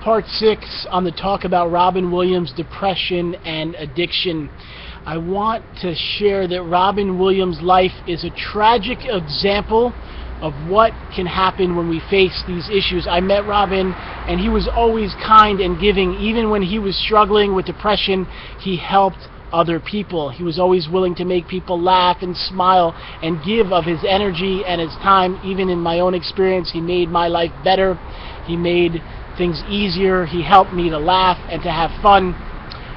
part 6 on the talk about Robin Williams' depression and addiction. I want to share that Robin Williams' life is a tragic example of what can happen when we face these issues. I met Robin, and he was always kind and giving. Even when he was struggling with depression, he helped other people. He was always willing to make people laugh and smile and give of his energy and his time. Even in my own experience, he made my life better. He made things easier. He helped me to laugh and to have fun.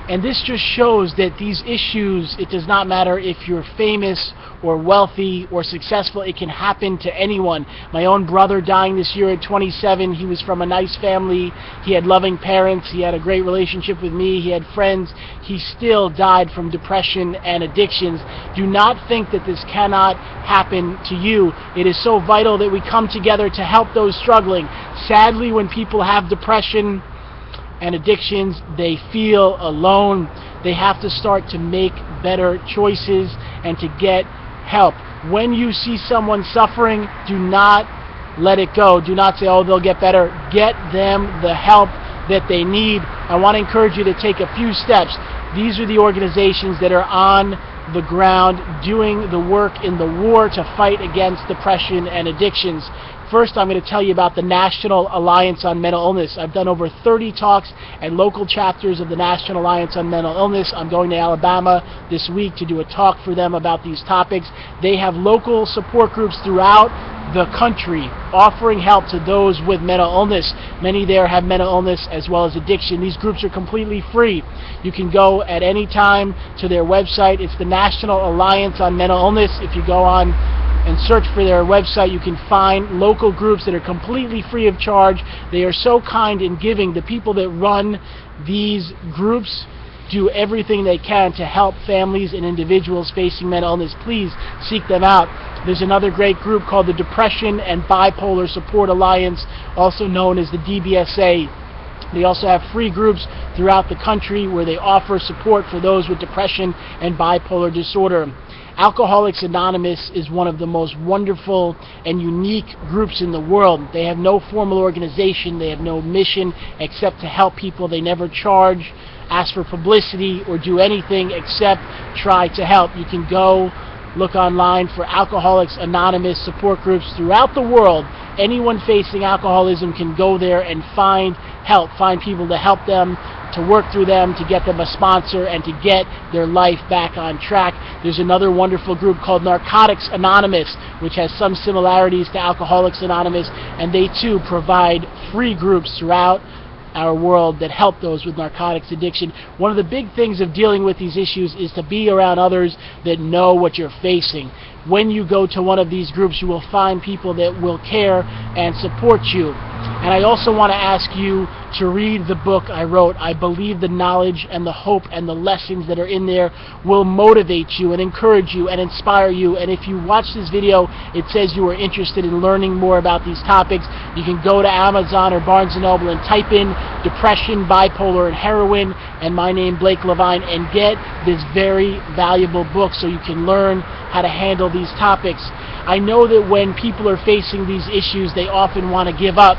And this just shows that these issues, it does not matter if you're famous or wealthy or successful, it can happen to anyone. My own brother dying this year at 27, he was from a nice family, he had loving parents, he had a great relationship with me, he had friends. He still died from depression and addictions. Do not think that this cannot happen to you. It is so vital that we come together to help those struggling. Sadly, when people have depression and addictions, they feel alone. They have to start to make better choices and to get help. When you see someone suffering, do not let it go. Do not say, oh, they'll get better. Get them the help that they need. I want to encourage you to take a few steps. These are the organizations that are on the ground doing the work in the war to fight against depression and addictions. First, I'm going to tell you about the National Alliance on Mental Illness. I've done over 30 talks at local chapters of the National Alliance on Mental Illness. I'm going to Alabama this week to do a talk for them about these topics. They have local support groups throughout the country offering help to those with mental illness. Many there have mental illness as well as addiction. These groups are completely free. You can go at any time to their website. It's the National Alliance on Mental Illness. If you go on and search for their website, you can find local groups that are completely free of charge. They are so kind and giving. The people that run these groups do everything they can to help families and individuals facing mental illness. Please seek them out. There's another great group called the Depression and Bipolar Support Alliance, also known as the DBSA. They also have free groups throughout the country where they offer support for those with depression and bipolar disorder. Alcoholics Anonymous is one of the most wonderful and unique groups in the world. They have no formal organization, they have no mission except to help people. They never charge, ask for publicity, or do anything except try to help. You can go look online for Alcoholics Anonymous support groups throughout the world. Anyone facing alcoholism can go there and find help, find people to help them, to work through them, to get them a sponsor, and to get their life back on track. There's another wonderful group called Narcotics Anonymous, which has some similarities to Alcoholics Anonymous, and they too provide free groups throughout our world that help those with narcotics addiction. One of the big things of dealing with these issues is to be around others that know what you're facing. When you go to one of these groups, you will find people that will care and support you. And I also want to ask you to read the book I wrote. I believe the knowledge and the hope and the lessons that are in there will motivate you and encourage you and inspire you. And if you watch this video, it says you are interested in learning more about these topics, you can go to Amazon or Barnes & Noble and type in depression, bipolar, and heroin, and my name, Blake LeVine, and get this very valuable book so you can learn how to handle these topics. I know that when people are facing these issues, they often want to give up.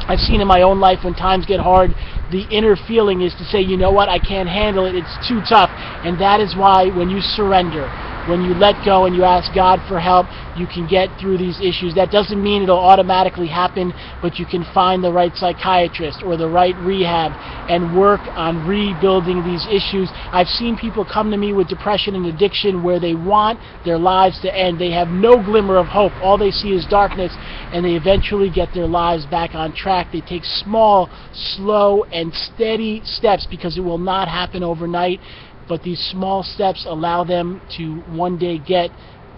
I've seen in my own life when times get hard, the inner feeling is to say, you know what, I can't handle it, it's too tough. And that is why when you surrender, when you let go and you ask God for help, you can get through these issues. That doesn't mean it'll automatically happen, but you can find the right psychiatrist or the right rehab and work on rebuilding these issues. I've seen people come to me with depression and addiction where they want their lives to end. They have no glimmer of hope. All they see is darkness, and they eventually get their lives back on track. They take small, slow, and steady steps because it will not happen overnight. But these small steps allow them to one day get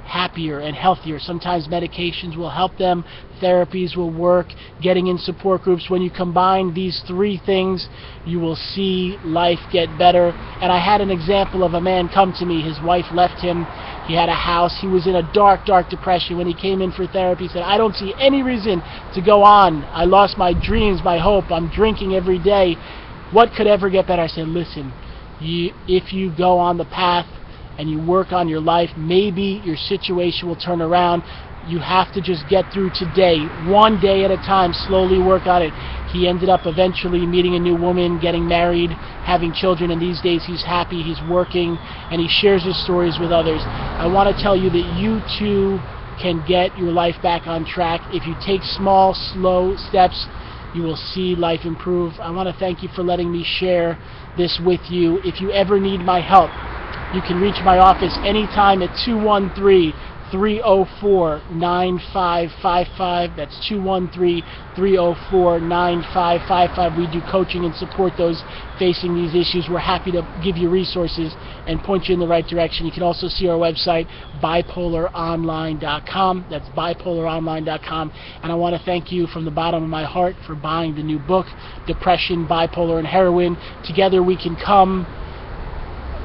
happier and healthier. Sometimes medications will help them, therapies will work, getting in support groups. When you combine these three things, you will see life get better. And I had an example of a man come to me. His wife left him. He had a house. He was in a dark, dark depression. When he came in for therapy, he said, I don't see any reason to go on. I lost my dreams, my hope. I'm drinking every day. What could ever get better? I said, listen, if you go on the path and you work on your life, maybe your situation will turn around. You have to just get through today, one day at a time, slowly work on it. He ended up eventually meeting a new woman, getting married, having children, and these days he's happy, he's working, and he shares his stories with others. I want to tell you that you too can get your life back on track. If you take small, slow steps, you will see life improve. I want to thank you for letting me share this with you. If you ever need my help, you can reach my office anytime at 213-304-9555. That's 213-304-9555. We do coaching and support those facing these issues. We're happy to give you resources and point you in the right direction. You can also see our website, bipolaronline.com. That's bipolaronline.com. And I want to thank you from the bottom of my heart for buying the new book, Depression, Bipolar, and Heroin. Together we can come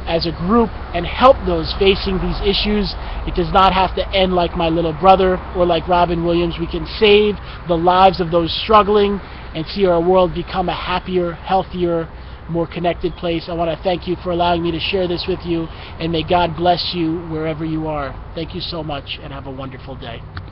as a group and help those facing these issues. It does not have to end like my little brother or like Robin Williams. We can save the lives of those struggling and see our world become a happier, healthier, more connected place. I want to thank you for allowing me to share this with you, and may God bless you wherever you are. Thank you so much, and have a wonderful day.